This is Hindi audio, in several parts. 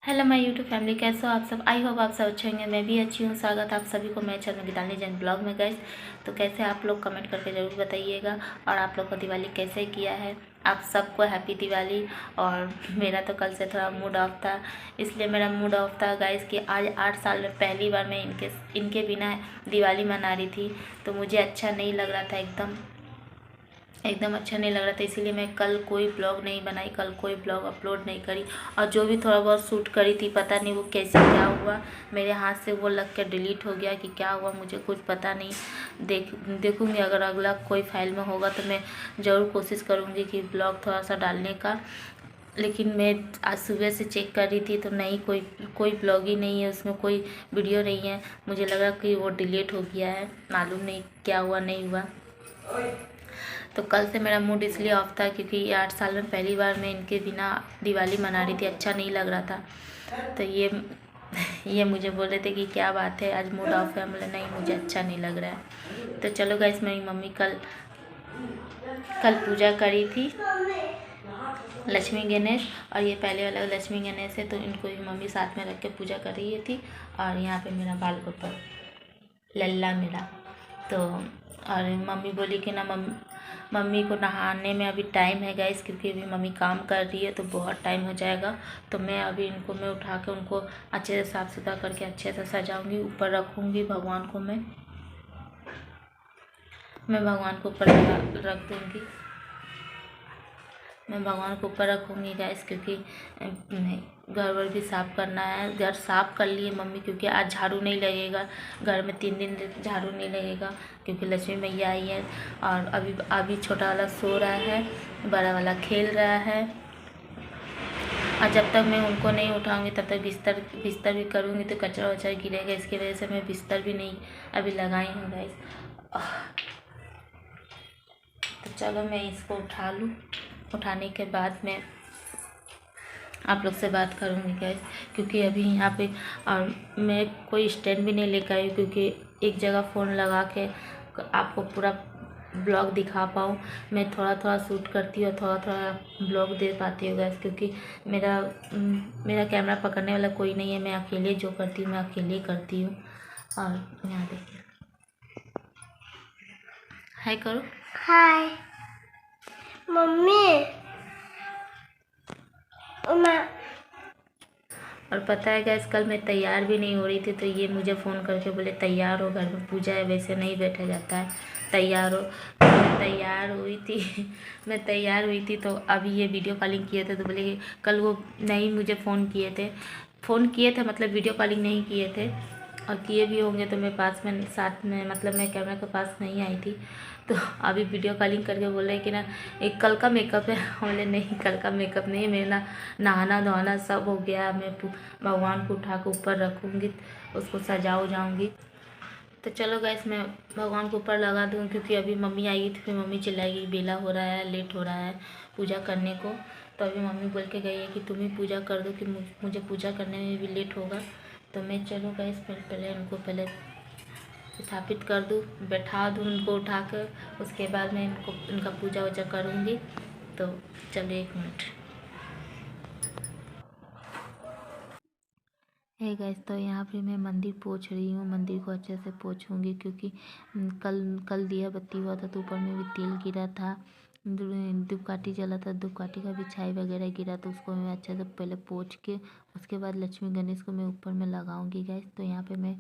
हेलो माय यूट्यूब फैमिली, कैसे हो आप सब। आई होप आप सब अच्छे होंगे। मैं भी अच्छी हूँ। स्वागत आप सभी को मेरे चैनल गीतांजलि जैन ब्लॉग में गाइस। तो कैसे आप लोग कमेंट करके ज़रूर बताइएगा। और आप लोग को दिवाली कैसे किया है। आप सबको हैप्पी दिवाली। और मेरा तो कल से थोड़ा मूड ऑफ था, इसलिए मेरा मूड ऑफ था गाइस कि आज 8 साल में पहली बार मैं इनके बिना दिवाली मना रही थी। तो मुझे अच्छा नहीं लग रहा था, एकदम अच्छा नहीं लग रहा था। इसीलिए मैं कल कोई ब्लॉग नहीं बनाई, कल कोई ब्लॉग अपलोड नहीं करी। और जो भी थोड़ा बहुत शूट करी थी, पता नहीं वो कैसे क्या हुआ, मेरे हाथ से वो लग कर डिलीट हो गया कि क्या हुआ मुझे कुछ पता नहीं। देखूँगी अगर अगला कोई फाइल में होगा तो मैं ज़रूर कोशिश करूँगी कि ब्लॉग थोड़ा सा डालने का। लेकिन मैं आज सुबह से चेक कर रही थी तो नहीं, कोई ब्लॉग ही नहीं है, उसमें कोई वीडियो नहीं है। मुझे लगा कि वो डिलीट हो गया है, मालूम नहीं क्या हुआ नहीं हुआ। तो कल से मेरा मूड इसलिए ऑफ था क्योंकि 8 साल में पहली बार मैं इनके बिना दिवाली मना रही थी, अच्छा नहीं लग रहा था। तो ये मुझे बोल रहे थे कि क्या बात है आज मूड ऑफ है। बोले नहीं, मुझे अच्छा नहीं लग रहा है। तो चलो गाइस, मेरी मम्मी कल पूजा करी थी लक्ष्मी गणेश। और ये पहले वाला लक्ष्मी गणेश है, तो इनको भी मम्मी साथ में रख के पूजा कर रही थी। और यहाँ पे मेरा बाल गोपाल लल्ला मेरा। तो और मम्मी बोली कि ना मम्मी को नहाने में अभी टाइम है गाइस, क्योंकि अभी मम्मी काम कर रही है तो बहुत टाइम हो जाएगा। तो मैं अभी मैं उठा के उनको अच्छे से साफ़ सुथरा करके अच्छे से सजाऊंगी, ऊपर रखूँगी भगवान को। मैं भगवान को ऊपर रख दूँगी। मैं भगवान को ऊपर रखूँगी गैस, क्योंकि घर वर भी साफ़ करना है। घर साफ़ कर लिए मम्मी, क्योंकि आज झाड़ू नहीं लगेगा घर में, 3 दिन झाड़ू नहीं लगेगा क्योंकि लक्ष्मी मैया आई है। और अभी छोटा वाला सो रहा है, बड़ा वाला खेल रहा है। और जब तक मैं उनको नहीं उठाऊंगी तब तक बिस्तर भी करूँगी तो कचरा वचरा गिरेगा। इसकी वजह से मैं बिस्तर भी नहीं अभी लगाई हूँ गैस। तो चलो मैं इसको उठा लूँ, उठाने के बाद मैं आप लोग से बात करूँगी गैस। क्योंकि अभी यहाँ पे और मैं कोई स्टैंड भी नहीं लेकर आई, क्योंकि एक जगह फ़ोन लगा के आपको पूरा ब्लॉग दिखा पाऊँ। मैं थोड़ा थोड़ा शूट करती हूँ, थोड़ा थोड़ा ब्लॉग दे पाती हूँ गैस, क्योंकि मेरा कैमरा पकड़ने वाला कोई नहीं है। मैं अकेले जो करती हूँ मैं अकेले करती हूँ। और यहाँ देखिए, हाय करो। हाय मम्मी। और पता है गैस, कल मैं तैयार भी नहीं हो रही थी तो ये मुझे फ़ोन करके बोले तैयार हो, घर में पूजा है, वैसे नहीं बैठा जाता है, तैयार हो। तो मैं तैयार हुई थी मैं तैयार हुई थी। तो अभी ये वीडियो कॉलिंग किए थे तो बोले कि कल वो नहीं मुझे फ़ोन किए थे मतलब वीडियो कॉलिंग नहीं किए थे। और किए भी होंगे तो मैं पास में साथ में मतलब मैं कैमरा के पास नहीं आई थी। तो अभी वीडियो कॉलिंग करके बोल रहे कि ना एक कल का मेकअप है। बोले नहीं, कल का मेकअप नहीं है, मेरा नहाना धोना सब हो गया। मैं भगवान को उठा के ऊपर रखूँगी, उसको जाऊँगी। तो चलो गैस, मैं भगवान को ऊपर लगा दूँ, क्योंकि अभी मम्मी आएगी तो फिर मम्मी चिल्लाएगी बेला हो रहा है, लेट हो रहा है पूजा करने को। तो अभी मम्मी बोल के गई है कि तुम ही पूजा कर दो, कि मुझे पूजा करने में भी लेट होगा। तो मैं चलो गैस पहले उनको स्थापित कर दूँ, बैठा दूँ उनको उठा कर, उसके बाद मैं उनका पूजा वूजा करूँगी। तो चलिए 1 मिनट। है गैस, तो यहाँ पे मैं मंदिर पोंछ रही हूँ। मंदिर को अच्छे से पोंछूँगी, क्योंकि कल दिया बत्ती हुआ था तो ऊपर में भी तेल गिरा था, धूपकाठी जला था, धूपकाठी का भी छाई वगैरह गिरा, तो उसको मैं अच्छे से पहले पोंछ के उसके बाद लक्ष्मी गणेश को मैं ऊपर में लगाऊंगी गैस। तो यहाँ पे मैं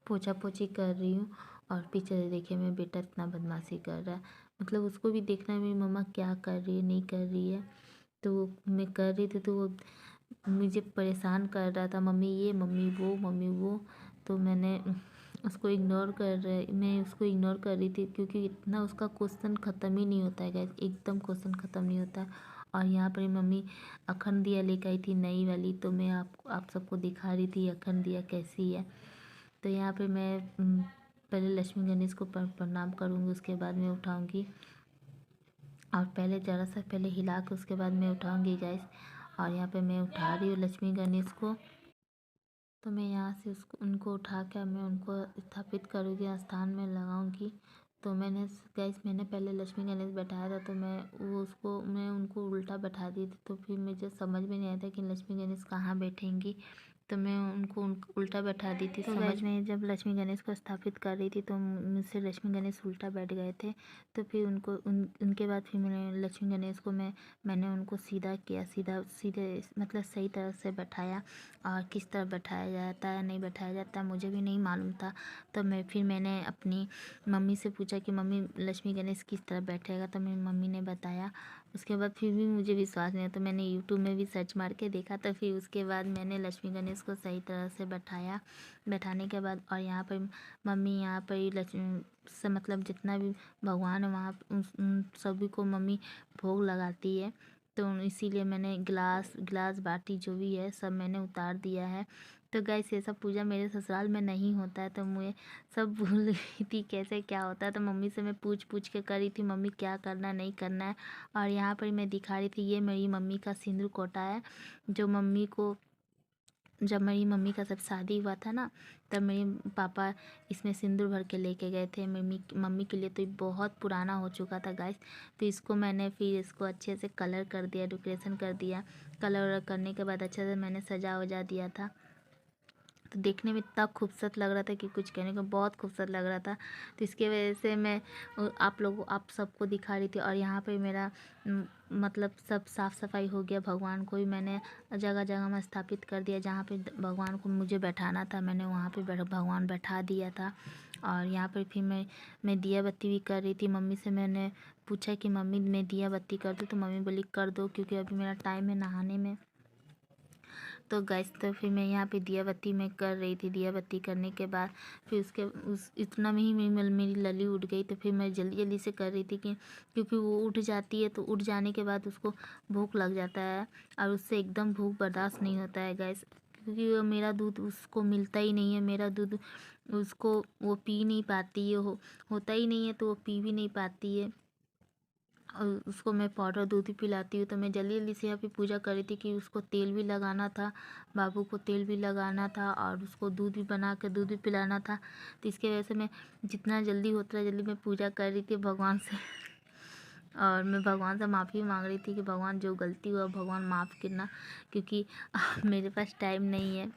पोछा पोछी कर रही हूँ। और पीछे से देखिए मेरा बेटा इतना बदमाशी कर रहा है, मतलब उसको भी देखना है मेरी मम्मा क्या कर रही है नहीं कर रही है। तो मैं कर रही थी तो वो मुझे परेशान कर रहा था, मम्मी ये मम्मी वो मम्मी वो। तो मैं उसको इग्नोर कर रही थी, क्योंकि इतना उसका क्वेश्चन ख़त्म ही नहीं होता है गैस, एकदम क्वेश्चन ख़त्म नहीं होता है। और यहाँ पर मम्मी अखंड दिया लेकर आई थी नई वाली, तो मैं आप सबको दिखा रही थी अखंड दिया कैसी है। तो यहाँ पे मैं पहले लक्ष्मी गणेश को प्रणाम करूँगी, उसके बाद मैं उठाऊँगी। और पहले ज़रा सा पहले हिला के उसके बाद मैं उठाऊँगी गैस। और यहाँ पे मैं उठा रही हूँ लक्ष्मी गणेश को। तो मैं यहाँ से उनको उठा कर मैं उनको स्थापित करूँगी, स्थान में लगाऊँगी। तो मैंने पहले लक्ष्मी गणेश बैठाया था, तो मैं उनको उल्टा बैठा दी थी। तो फिर मुझे समझ में नहीं आया था कि लक्ष्मी गणेश कहाँ बैठेंगी, तो मैं उनको उल्टा बैठा दी थी। तो समझ में जब लक्ष्मी गणेश को स्थापित कर रही थी तो मुझसे लक्ष्मी गणेश उल्टा बैठ गए थे। तो फिर उनके बाद फिर मैंने लक्ष्मी गणेश को मैंने उनको सीधा किया, सीधे मतलब सही तरह से बैठाया। और किस तरह बैठाया जाता है नहीं बैठाया जाता है मुझे भी नहीं मालूम था। तो मैंने अपनी मम्मी से पूछा कि मम्मी लक्ष्मी गणेश किस तरह बैठेगा, तो मेरी मम्मी ने बताया। उसके बाद फिर भी मुझे विश्वास नहीं, तो मैंने यूट्यूब में भी सर्च मार के देखा। तो फिर उसके बाद मैंने लक्ष्मी गणेश को सही तरह से बैठाने के बाद, और यहाँ पर मम्मी यहाँ पर लक्ष्मी से मतलब जितना भी भगवान है वहाँ उन सभी को मम्मी भोग लगाती है। तो इसीलिए मैंने गिलास बाटी जो भी है सब मैंने उतार दिया है। तो गाइस ये सब पूजा मेरे ससुराल में नहीं होता है, तो मुझे सब भूल गई थी कैसे क्या होता है। तो मम्मी से मैं पूछ के कर रही थी मम्मी क्या करना है नहीं करना है। और यहाँ पर मैं दिखा रही थी, ये मेरी मम्मी का सिंदूर कोटा है, जो जब मेरी मम्मी का सब शादी हुआ था ना, तब मेरे पापा इसमें सिंदूर भर के लेके गए थे मम्मी के लिए। तो ये बहुत पुराना हो चुका था गाइस। तो इसको अच्छे से कलर कर दिया, डेकोरेशन कर दिया। कलर करने के बाद अच्छे से मैंने सजा वजा दिया था। तो देखने में इतना खूबसूरत लग रहा था कि कुछ कहने को, बहुत खूबसूरत लग रहा था। तो इसके वजह से मैं आप सबको दिखा रही थी। और यहाँ पे मेरा मतलब सब साफ़ सफाई हो गया। भगवान को भी मैंने जगह जगह में स्थापित कर दिया, जहाँ पे भगवान को मुझे बैठाना था मैंने वहाँ पे भगवान बैठा दिया था। और यहाँ पर फिर मैं दिया बत्ती भी कर रही थी। मम्मी से मैंने पूछा कि मम्मी मैं दिया बत्ती कर दूँ, तो मम्मी बोली कर दो, क्योंकि अभी मेरा टाइम है नहाने में। तो गैस तो फिर मैं यहाँ पे दिया बत्ती मैं कर रही थी। दिया बत्ती करने के बाद फिर इतना में ही मेरी लली उठ गई। तो फिर मैं जल्दी जल्दी से कर रही थी क्योंकि वो उठ जाती है, तो उठ जाने के बाद उसको भूख लग जाता है, और उससे एकदम भूख बर्दाश्त नहीं होता है गैस। क्योंकि मेरा दूध उसको मिलता ही नहीं है, मेरा दूध उसको वो पी नहीं पाती है, होता ही नहीं है, तो वो पी भी नहीं पाती है। और उसको मैं पाउडर दूध ही पिलाती हूँ। तो मैं जल्दी जल्दी से यहाँ पे पूजा कर रही थी कि उसको तेल भी लगाना था, बाबू को तेल भी लगाना था, और उसको दूध भी बना कर दूध भी पिलाना था। तो इसके वजह से मैं जितना जल्दी होता है जल्दी मैं पूजा कर रही थी भगवान से। और मैं भगवान से माफ़ी मांग रही थी कि भगवान जो गलती हुआ भगवान माफ़ करना, क्योंकि मेरे पास टाइम नहीं है।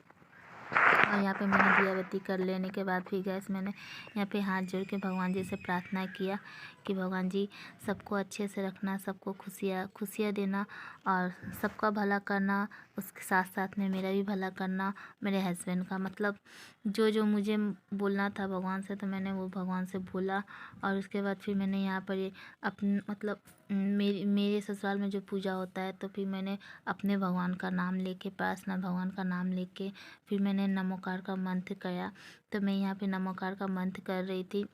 और यहाँ पे मैंने दिया बत्ती कर लेने के बाद फिर गैस मैंने यहाँ पे हाथ जोड़ के भगवान जी से प्रार्थना किया कि भगवान जी सबको अच्छे से रखना, सबको खुशियाँ देना, और सबका भला करना, उसके साथ साथ में मेरा भी भला करना, मेरे हस्बैंड का। मतलब जो मुझे बोलना था भगवान से, तो मैंने वो भगवान से बोला। और उसके बाद फिर मैंने यहाँ पर ये अपने मतलब मेरे ससुराल में जो पूजा होता है, तो फिर मैंने अपने भगवान का नाम लेके, प्रार्थना भगवान का नाम लेके फिर मैंने नमोकार का मंत्र किया। तो मैं यहाँ पे नमोकार का मंत्र कर रही थी,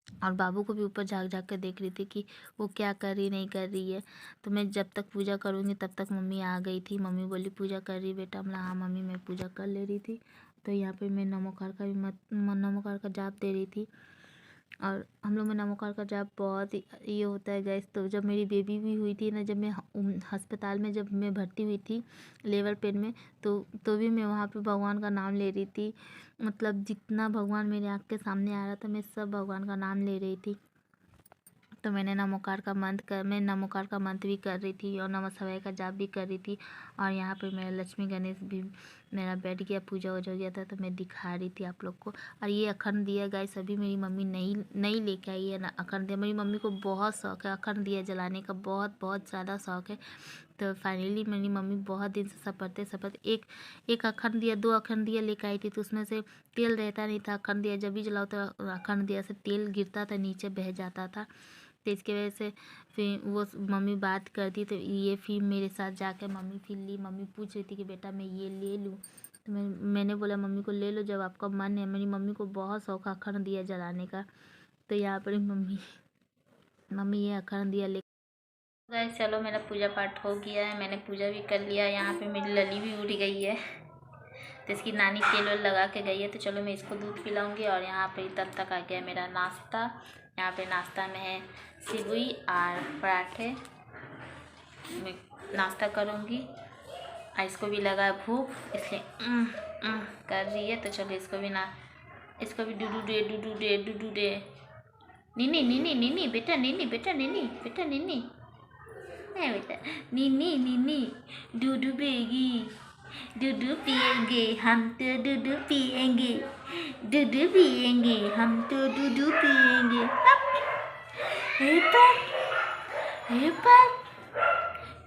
और बाबू को भी ऊपर झाँक कर देख रही थी कि वो क्या कर रही नहीं कर रही है। तो मैं जब तक पूजा करूँगी तब तक मम्मी आ गई थी। मम्मी बोली पूजा कर रही बेटा? मैं हाँ मम्मी मैं पूजा कर ले रही थी। तो यहाँ पे मैं नमोकार का जाप दे रही थी। और हम लोग में नमोकार का जाप बहुत ये होता है गैस। तो जब मेरी बेबी भी हुई थी ना, जब मैं अस्पताल में जब मैं भर्ती हुई थी लेबर पेन में, तो भी मैं वहाँ पे भगवान का नाम ले रही थी। मतलब जितना भगवान मेरे आँख के सामने आ रहा था मैं सब भगवान का नाम ले रही थी। तो मैं नमोकार का मंत्र भी कर रही थी, और नमः शिवाय का जाप भी कर रही थी। और यहाँ पे मेरा लक्ष्मी गणेश भी मेरा बैठ गया, पूजा वूजा हो गया था। तो मैं दिखा रही थी आप लोग को। और ये अखंड दिया गाइस अभी मेरी मम्मी नहीं लेके आई है ना अखंड दिया। मेरी मम्मी को बहुत शौक है अखंड दिया जलाने का, बहुत ज़्यादा शौक है। तो फाइनली मेरी मम्मी बहुत दिन से सपरते एक अखंड दिया, 2 अखंड दिया लेकर आई थी। तो उसमें से तेल रहता नहीं था। अखंड दिया जब भी जलाओ तो अखंड दिया से तेल गिरता था, नीचे बह जाता था। तो इसके वजह से फिर वो मम्मी बात करती, तो ये फिर मेरे साथ जाकर मम्मी फिर ली। मम्मी पूछ रही थी कि बेटा मैं ये ले लूँ? तो मैंने बोला मम्मी को ले लो जब आपका मन है। मेरी मम्मी को बहुत शौक है अखंड दिया जलाने का। तो यहाँ पर मम्मी ये अखंड दिया ले गए। चलो मेरा पूजा पाठ हो गया है, मैंने पूजा भी कर लिया। यहाँ पे मेरी लली भी उठ गई है, तो इसकी नानी तेल वेल लगा के गई है। तो चलो मैं इसको दूध पिलाऊंगी। और यहाँ पे तब तक आ गया मेरा नाश्ता। यहाँ पे नाश्ता में है सिवई और पराठे। मैं नाश्ता करूँगी, और इसको भी लगा भूख, इसलिए कर रही है। तो चलो इसको भी डूडू दे। नीनी नीनी नीनी बेटा नीनी बेटा नीनी बेटा नीनी है बेटा नीनी नीनी दूध पिएगी दूध पिएंगे हम तो दूध पिएंगे दूध पिएंगे हम तो दूध पिएंगे।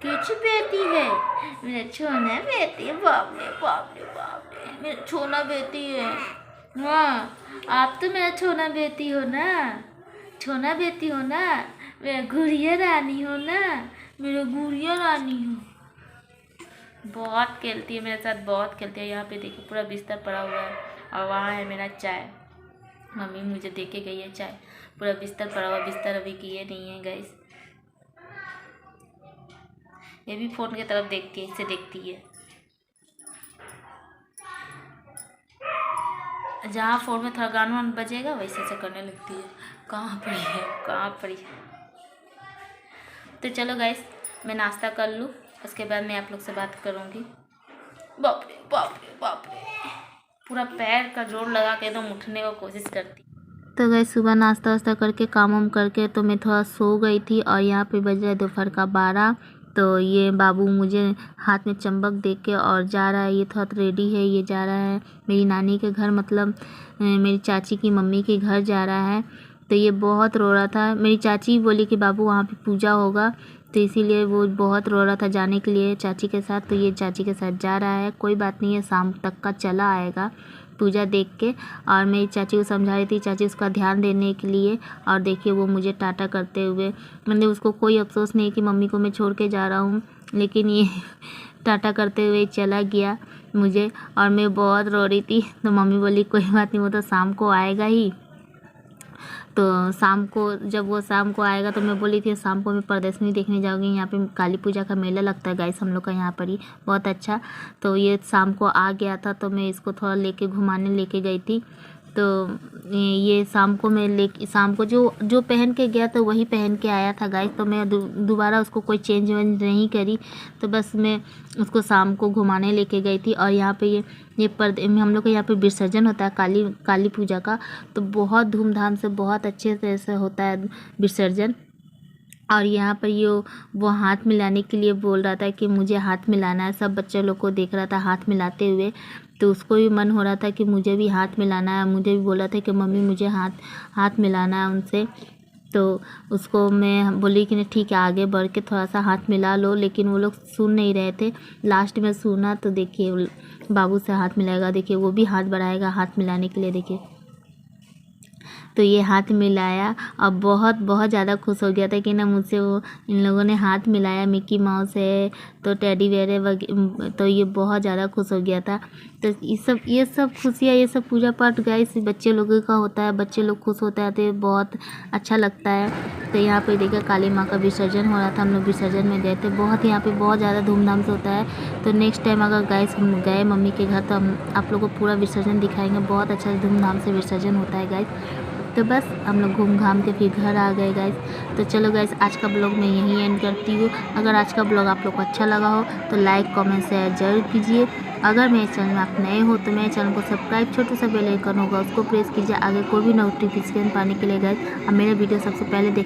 कुछ बेटी है मेरा छोना बेटी। बाप रे बाप रे बाप रे मेरा छोना बेटी है। हाँ आप तो मेरा छोना बेटी हो ना, छोना बेटी हो ना, मेरा गुड़िया रानी हो ना, मेरा गुड़िया रानी हो। बहुत खेलती है मेरे साथ, बहुत खेलती है। यहाँ पे देखिए पूरा बिस्तर पड़ा हुआ है और वहाँ है मेरा चाय। मम्मी मुझे दे के गई है चाय। पूरा बिस्तर पड़ा हुआ, बिस्तर अभी किए नहीं है गाइस। ये भी फ़ोन की तरफ देखती है, इससे देखती है। जहाँ फ़ोन में थोड़ा गाना वाना बजेगा वैसे से करने लगती है। कहाँ पड़ी है, कहाँ पड़ी है। तो चलो गाइस मैं नाश्ता कर लूँ, उसके बाद मैं आप लोग से बात करूँगी। बाप रे बाप रे बाप रे, पूरा पैर का जोर लगा के एकदम उठने की कोशिश करती। तो गाइस सुबह नाश्ता वास्ता करके काम वाम करके तो मैं थोड़ा सो गई थी और यहाँ पे बज रहा है दोपहर का 12। तो ये बाबू मुझे हाथ में चंबक दे के और जा रहा है। ये थोड़ा रेडी है, ये जा रहा है मेरी नानी के घर, मतलब मेरी चाची की मम्मी के घर जा रहा है। तो ये बहुत रो रहा था। मेरी चाची बोली कि बाबू वहाँ पे पूजा होगा, तो इसीलिए वो बहुत रो रहा था जाने के लिए चाची के साथ। तो ये चाची के साथ जा रहा है। कोई बात नहीं है, शाम तक का चला आएगा पूजा देख के। और मेरी चाची को समझा रही थी, चाची उसका ध्यान देने के लिए। और देखिए वो मुझे टाटा करते हुए, मतलब उसको कोई अफसोस नहीं कि मम्मी को मैं छोड़ के जा रहा हूँ, लेकिन ये टाटा करते हुए चला गया मुझे। और मैं बहुत रो रही थी। तो मम्मी बोली कोई बात नहीं, वो तो शाम को आएगा ही। तो शाम को जब वो शाम को आएगा तो मैं बोली थी शाम को मैं प्रदर्शनी देखने जाऊँगी। यहाँ पे काली पूजा का मेला लगता है गाइस हम लोग का यहाँ पर ही, बहुत अच्छा। तो ये शाम को आ गया था, तो मैं इसको थोड़ा लेके घुमाने लेके गई थी। तो ये शाम को जो पहन के गया तो वही पहन के आया था गाइस। तो मैं दोबारा उसको कोई चेंज वेंज नहीं करी, तो बस मैं उसको शाम को घुमाने लेके गई थी। और यहाँ पे ये पर्दे में हम लोग के यहाँ पे विसर्जन होता है काली पूजा का, तो बहुत धूमधाम से बहुत अच्छे तरह से होता है विसर्जन। और यहाँ पर वो हाथ मिलाने के लिए बोल रहा था कि मुझे हाथ मिलाना है। सब बच्चे लोग को देख रहा था हाथ मिलाते हुए, तो उसको भी मन हो रहा था कि मुझे भी हाथ मिलाना है। मुझे भी बोला था कि मम्मी मुझे हाथ मिलाना है उनसे। तो उसको मैं बोली कि नहीं ठीक है आगे बढ़ के थोड़ा सा हाथ मिला लो, लेकिन वो लोग सुन नहीं रहे थे। लास्ट में सुना तो देखिए बाबू से हाथ मिलाएगा, देखिए वो भी हाथ बढ़ाएगा हाथ मिलाने के लिए, देखिए। तो ये हाथ मिलाया और बहुत ज़्यादा खुश हो गया था कि ना मुझसे वो इन लोगों ने हाथ मिलाया। मिक्की माउस है तो टेडी बेयर है, तो ये बहुत ज़्यादा खुश हो गया था। तो ये सब खुशियाँ, ये सब पूजा पाठ गाइस बच्चे लोगों का होता है, बच्चे लोग खुश होते हैं तो ये बहुत अच्छा लगता है। तो यहाँ पे देखिए काली माँ का विसर्जन हो रहा था, हम लोग विसर्जन में गए थे। बहुत यहाँ पे बहुत ज़्यादा धूमधाम से होता है। तो नेक्स्ट टाइम अगर गाइस हम गए मम्मी के घर तो हम आप लोगों को पूरा विसर्जन दिखाएंगे। बहुत अच्छा धूमधाम से विसर्जन होता है गाइस। तो बस हम लोग घूम घाम के फिर घर आ गए गाइस। तो चलो गाइस आज का ब्लॉग मैं यहीं एंड करती हूँ। अगर आज का ब्लॉग आप लोग को अच्छा लगा हो तो लाइक कमेंट शेयर जरूर कीजिए। अगर मेरे चैनल में आप नए हो तो मेरे चैनल को सब्सक्राइब, छोटे सा बेल आइकन होगा उसको प्रेस कीजिए आगे कोई भी नोटिफिकेशन पाने के लिए गाइस। और मेरे वीडियो सबसे पहले